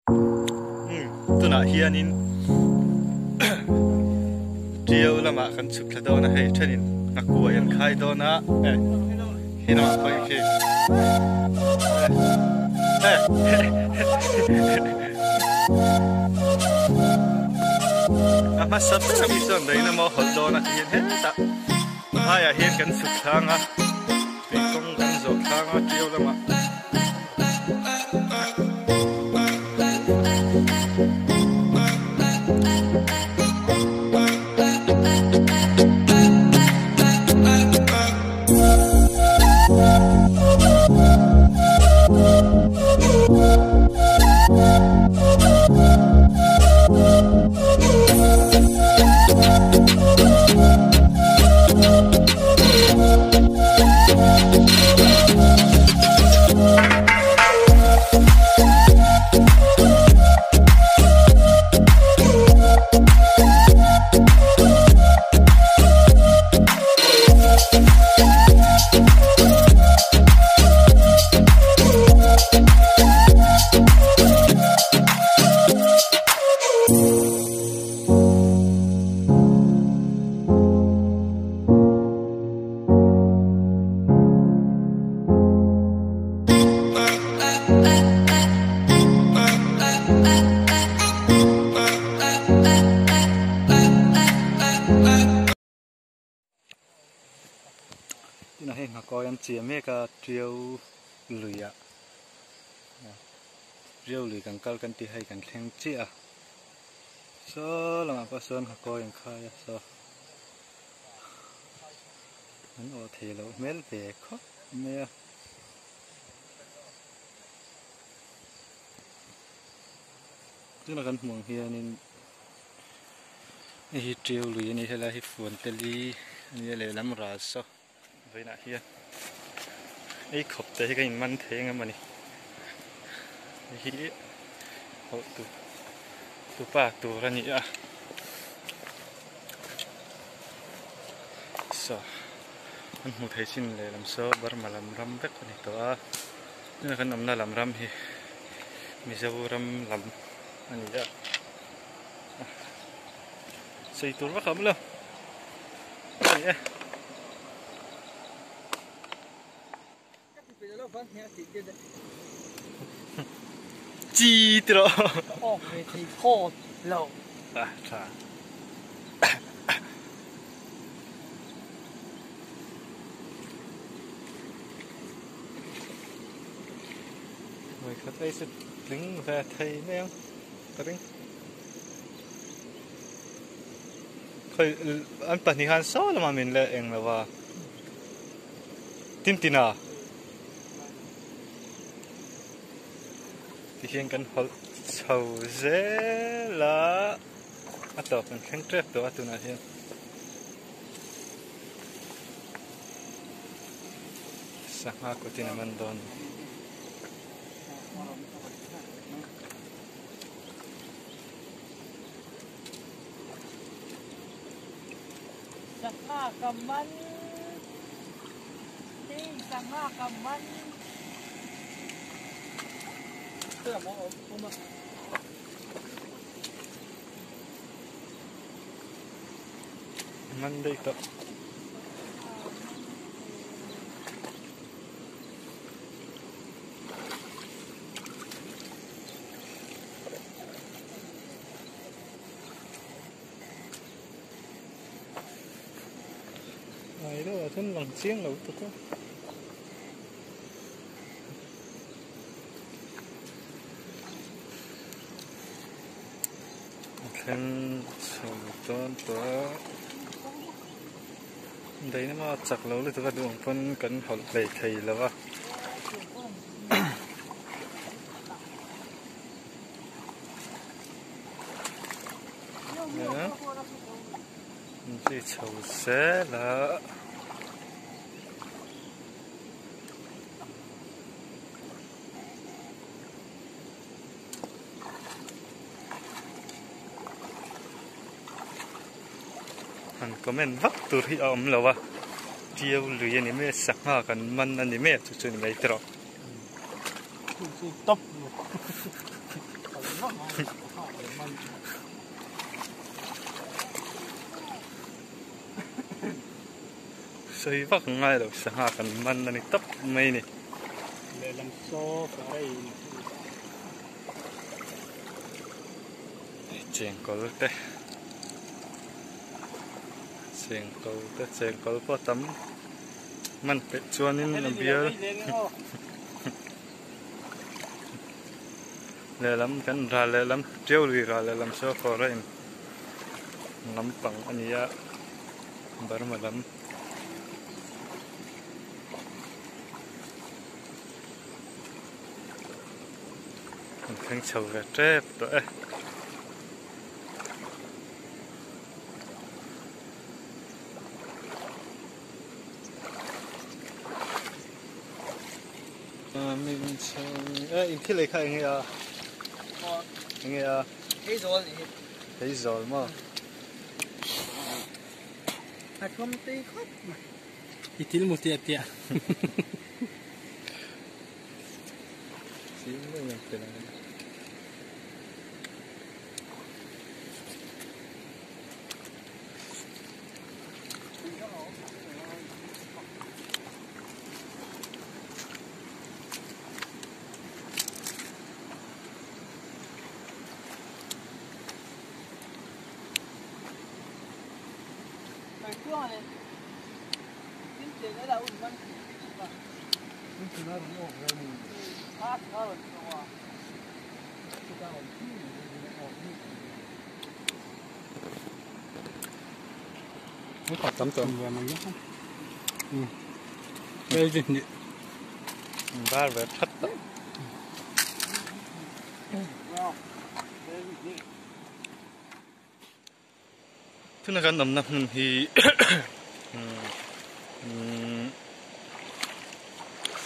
tu na hianin triều lama kan chuk thla dona hei thenin nakua yan khai dona hina pai khi ama sabta mi son dai na mo hol dona hian he ta haya hian kan chuk thanga pe kong kan zo thanga triều lama na he nga ko yam chi me ka triều lùi à triều lùi kan kal kan ti hai kan thleng chi à so lama pa son nga ko yang khai so an o the lo mel ve kho me tuna kan mong hianin hi triều lùi ni hela hi fuan teli ni le lam ra so vậy nè hiền ấy khop tới cái man thế ngay mà nè hi hậu tu pa tu ra nhỉ à so anh một thấy xin để làm sao bar mà làm ram vét này to nên là cái nấm na làm ram hi mi dâu ram làm anh nhỉ xây tu vắt không luôn nhỉ chi rồi về thì khô lâu à cha người có thấy sự đứng về thầy nè đứng khơi anh bạn thì han số là mà mình lại em là vào tin tin à thì hiện cần hol sầu dễ là à tổ mình khen trép tổ à tụi này hiện sáng ha của tin mình đón sáng ha cầm bắn đi sáng ha cầm bắn Monday to này đó là thân bằng xiên đâu tôi có thêm sầu tròn to đấy nó mà chặt lâu rồi tôi có đường phân cẩn hậu lấy thầy là va thì sầu sẽ là anh comment vắt từ khi ông là wa chiều lười anh em sắc hoa cần man anh em chút chút này trọ tóc xây vắt ngay đâu sang hạ cần man là này tấp mấy này để làm xô cái chèn cầu thế chèn cầu có tấm man pet chuan in làm bia lệ lắm kan ra lệ lắm treo lì ra lệ lắm so for rain lắm bằng anh ya bar mà lắm khang chầu về trép rồi mình in thiết lấy khai nghe à nghe à thấy rồi mà không tí khóc mà ít tí một tiệt tiệt chỉ mới nhận tiền này tin tiền đấy là ổn văn nhưng chúng nó cũng ổn rồi mình phát hơn rồi chúng ta ổn không có tấm tấm và mình nhé đây gì nhỉ ba về thắt đó thứ này kan nằm hi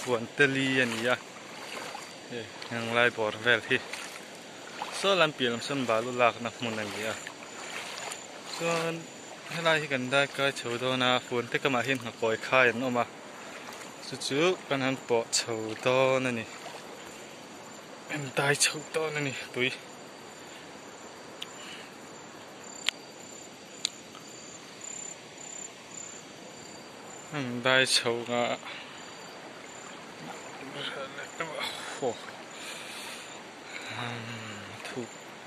fuan teli anh ya yang lai bor vel hi so lam pi lam san balu lak na mun anh ya so helai hi kan dai ka chho do na fuan te kama hin ha koi khai an oma chu chu kan han po chho do na ni em dai chho do na ni tui đại châu ngã thu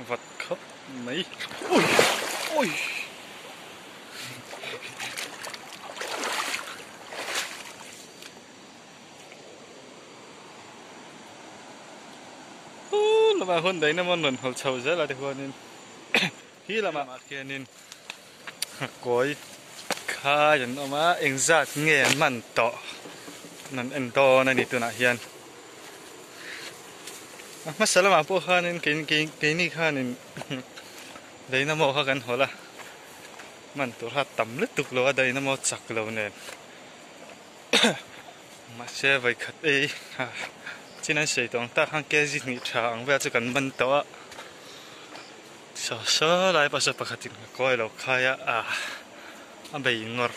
vật khắp mấy ôi ôi là mà hôm đấy nó món lần hậu châu rất là được hơn nên khi là mà kia nên coi khai jần ông á anh giặt nghe mặn tọ nên anh to này đi tu nãy hiền mà sao mà bố khai nên cái này khai nên đấy nó mò khai gần hồ là mặn tu ra tầm lít tục lo đấy nó mò chặt lâu nè mà xe vậy khát ấy chỉ nên xây tông ta hàng cái gì nhỉ chẳng về cho gần mặn tọ sợ lại bao giờ bắt khát tiếng coi lâu khai à anh bị ngọt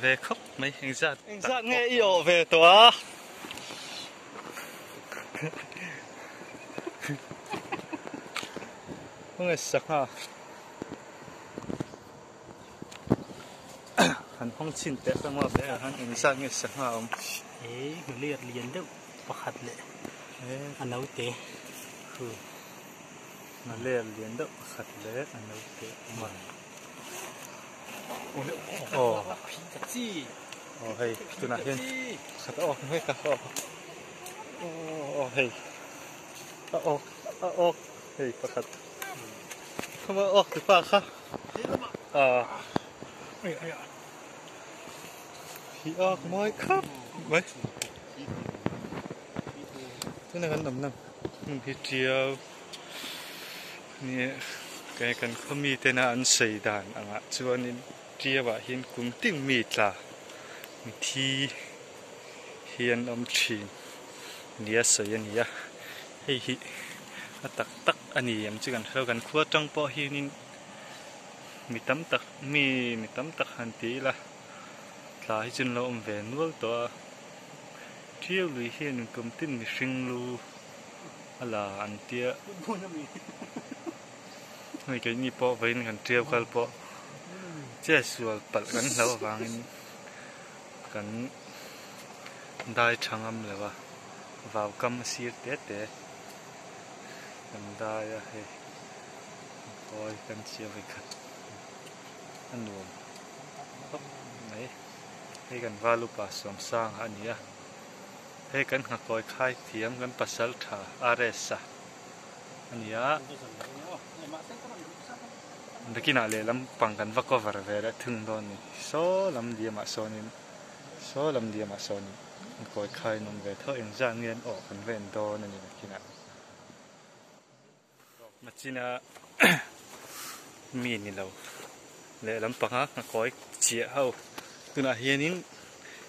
về khóc mấy anh giặt nghe yêu về tòa không nghe sắc ha hắn không xin tết sang mà bé hắn anh giặt nghe sắc ha ông ấy mình liệt liền đâu bắt hạt lệ anh nấu té mà liền đó khát lệ anh nấu tết mà ồ hey tu nak hian khat me ka hey hey pakhat khama tu pa kha hi moi khap mai tu nak kan nam hi triao ni cái kan khomi te na an sei dan anga chuanin tria wa hin kum ting mi tla mi thi hian om thin nia sei ania hei hi atak tak ani am chigan hlo kan khua tang po hianin mi tam tak han ti la tla hi chun lo om ve nual to triau lui hian kum tin mi hring lu ala an tia ไม่cáiนี่po vớiกันเทียบกันpoเจ้าส่วนปัดกันแล้ววางกันได้ช่างอำเลยวะว่าวกำสีเด็ดกันได้อะเฮ้คอยกันเชียวไปกันอันนู้นครับไหนให้กันว่าลูกป่าสมสร้างอันนี้ให้กันหักคอยค่ายเทียมกันปัสสาวะอาร์เรสอันนี้เด็กน่าเลี้ยลำปังกันว่าก็วาร์เวรถึงตอนนี้โซ่ลำเดียมาโซนินโซ่ลำเดียมาโซนินคอยค่ายนมเวทเท่าเองจะเงินออกกันเวนโดนั่นนี่กินะมาจีน่ามีนี่เราเลี้ยลำปังฮะคอยเชี่ยเอาตัวน่ะเฮียนิน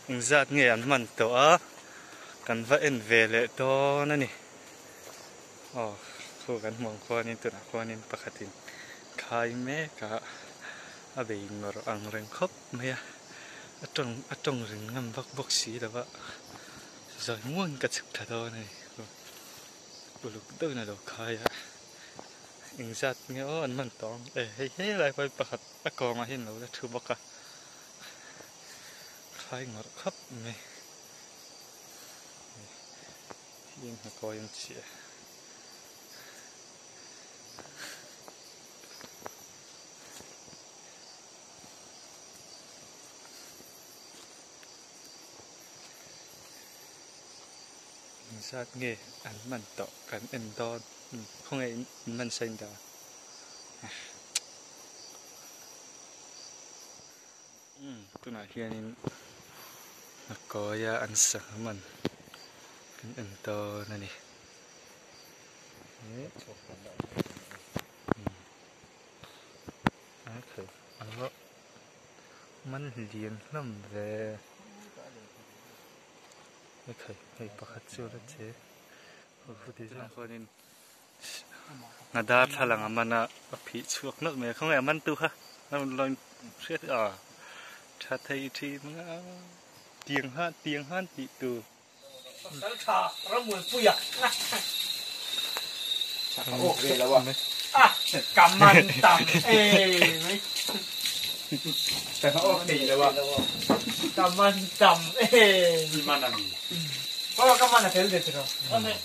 เองจะเงินมันตัวกันว่าเอ็นเวลโดนั่นนี่อ๋อคู่กันมองคนนี้ตัวน่ะคนนี้ปกติใครแม่ก็อาเบงรอังเริงคบไหมอะตรงเริงงำบักสีแต่ว่าจะง่วงกัดสักทัดนี่บุลุกเดินน่ะดอกใครอะอิงจัดเงี้ยอันมันต้องเฮ้ยอะไรไปประคัดตะกอมาเห็นเราแล้วถือบอกอะใครงรคบไหมยิงหักคอยังเสียซาดเงยอันมันต่อกันเอ็นดอนคงไอ้มันเซนดาตัวไหนเฮียนี่นักก็ยาอันสังมันกันเอ็นดอนนั่นนี่คืออันว่ามันเลียนลำเวไม่เคยให้ประคัตจูแล้วเจ๊พูดที่จะคนนี้นาดาทลังมันอ่ะผีชวกนักเมย์เขาไงมันตัวฮะแล้วลอยเชื่อชาไทยทีมันเตียงห้านตีตัวสังขารระมวยผู้อยากโอเคแล้ววะกำมันต่ำไม่แต่เขาโอเคแล้ววะกำมันต่ำมันอะไรเพราะว่ากำมันอะเทลเด็ดเหรอเนี่ย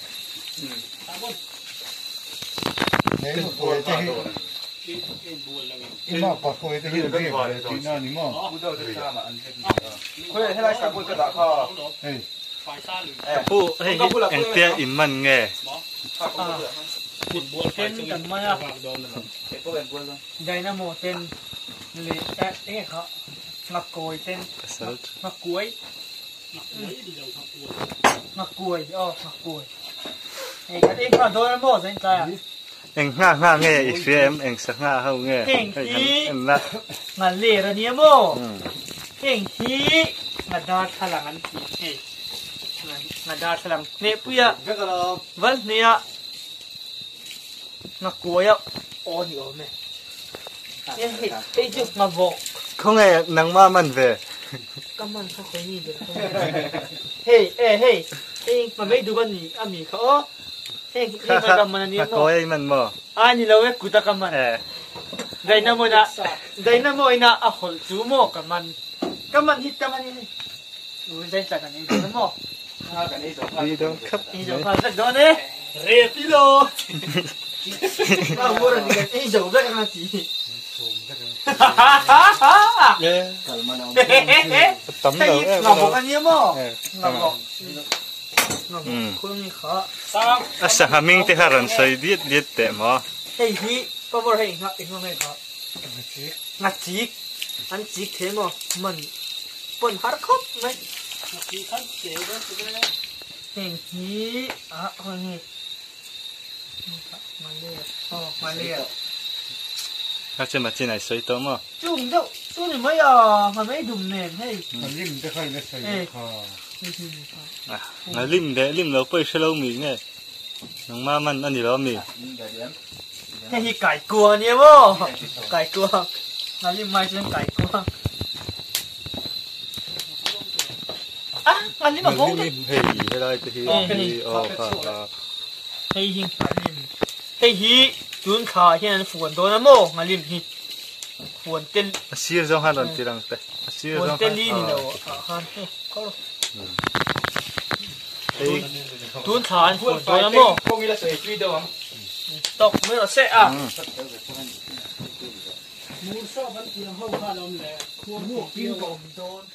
บัวจะให้มาปะโวยจะให้เรียกที่นั่นนี่มั้งคุยให้ไรสักคนก็ด่าเขาผู้ให้เอ็งเตี้ยอิมมันไงเต้นกันมาอ่ะไดนาโมเต้นเลยเอ๊ะเขานักกวยเต้นนักกวยนักกวยนักกวยเอ๊ะกันเองก็โดนโม่เส้นใจอ่ะเอ็งง่าไงอีเฟมเอ็งสักง่าเขาไงเอ็งทีงานเล่ระเนียโม่เอ็งทีงานดาทลังอันทีงานดาทลังเนี่ยปุยะวันเนี่ยนักกวยอ่ะโอ้นี่โอ้แม่ไอ้จุกมาบอกเขาไงนังมามันเวก็มันเขาเคยมีเด็กเฮ้ยมันไม่ดูกันนี่อามีเขาเฮ้ยมันกำมันนี่มั้งก็ไอ้มันมั้งอันนี้เราเว้ยกูตะกำมันไดนาโมนะอ่ะขอจูโมกำมันฮิตกำมันนี่ดูใจจัดกันนี่ดูโมนี่โดนครับนี่โดนพันสักโดนเนี่ยเรฟิโลวัวนี่กันนี่โดนสักนาทีตั้มเราเราบอกอันนี้มั้งเราบอกคุณมีข้อสักมิงที่ฮารันใส่ดีเต็มอ่ะเฮ้ยพี่ก็บอกให้ครับอีกคนนึงครับงัดจิกอันจิกเท่มั้งมันปนฮาร์ดคอปไหมงัดจิกขันเจ๋อเลยเฮ้ยพี่คนนี้มาเลี้ยเขาจะมาที่ไหนสวยตัวมั้งจุ่มเด้อจุ่มนี่ไม่มันไม่ดุมเน่เฮ้ยมันริมจะใครไม่ใช่ค่ะลิมเราไปเชลล์มีไงน้องมามันอันนี้เรามีเฮ้ยไก่กลัวเนี่ยมั้งไก่กลัวลิมไม่ใช่ไก่กลัวอันนี้มันพงเฮ้ยอะไรตัวที่อ๋อค่ะเฮ้ยหิงลิมเฮ้ย tuôn khá hiện là phuồn tôi nó mồ ngà lim hi phuồn tên Asir dong han ron tirang te. Asir phuồn dong tên li ni đâu han có đâu tuôn khá phuồn tôi nó mồ không nghĩ là sợi truy đâu không tóc mới là sẽ à mua sao vẫn chỉ là hông pha lắm lẹ mua kim bồng đôn